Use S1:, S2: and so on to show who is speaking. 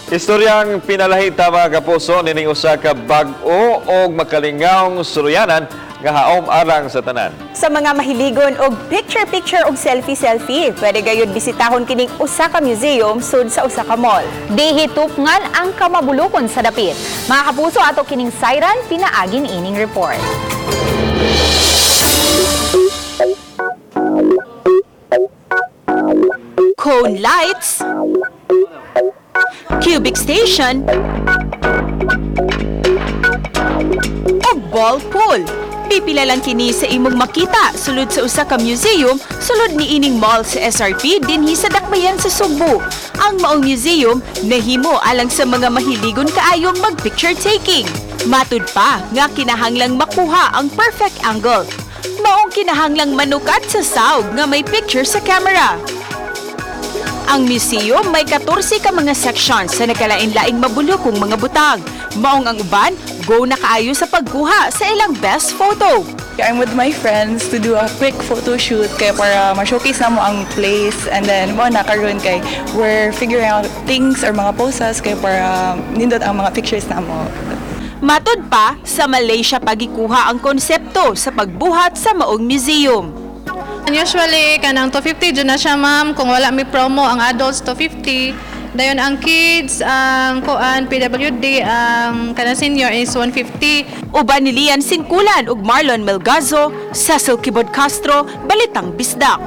S1: Istoryang pinalahita mga kapuso nining usa ka bag-o og makalingawng suryanan nga haom arang sa tanan.
S2: Sa mga mahiligon og picture-picture og selfie-selfie, pwede gayud bisitahon kining usa ka museum sud sa usa ka mall.
S3: Dihitupngan ang kamabulukon sa dapit. Mga kapuso, ato kining Siren pinaagin ining report.
S2: Cone lights, cubic station, ug ball pool. Pipila lang kini sa imong makita sulod sa usa ka museum sulod ni ining mall sa SRP dinhi sa Dakbayan sa Sugbo. Ang maong museum nahimo alang sa mga mahiligon kaayong mag-picture taking. Matud pa nga kinahanglang makuha ang perfect angle. Maong kinahanglang manukat sa sawg nga may picture sa camera. Ang museum may 14 ka mga sections sa nakalain-laing mabulokong mga butang. Maong ang uban, go na kaayo sa pagkuha sa ilang best photo.
S4: I'm with my friends to do a quick photo shoot kaya para ma-showcase na mo ang place, and then mo nakaroon kay we're figuring out things or mga poses kaya para nindot ang mga pictures na mo.
S2: Matud pa, sa Malaysia pagikuha ang konsepto sa pagbuhat sa maong museum.
S5: Usually, kanang 250 dyan na siya, ma'am. Kung wala may promo, ang adults 250. Dayon ang kids, ang kuan PWD, ang kanang senior is 150.
S2: Uban ni Lian Singkulan ug Marlon Melgazo, Cecil Kibod Castro, Balitang Bisdak.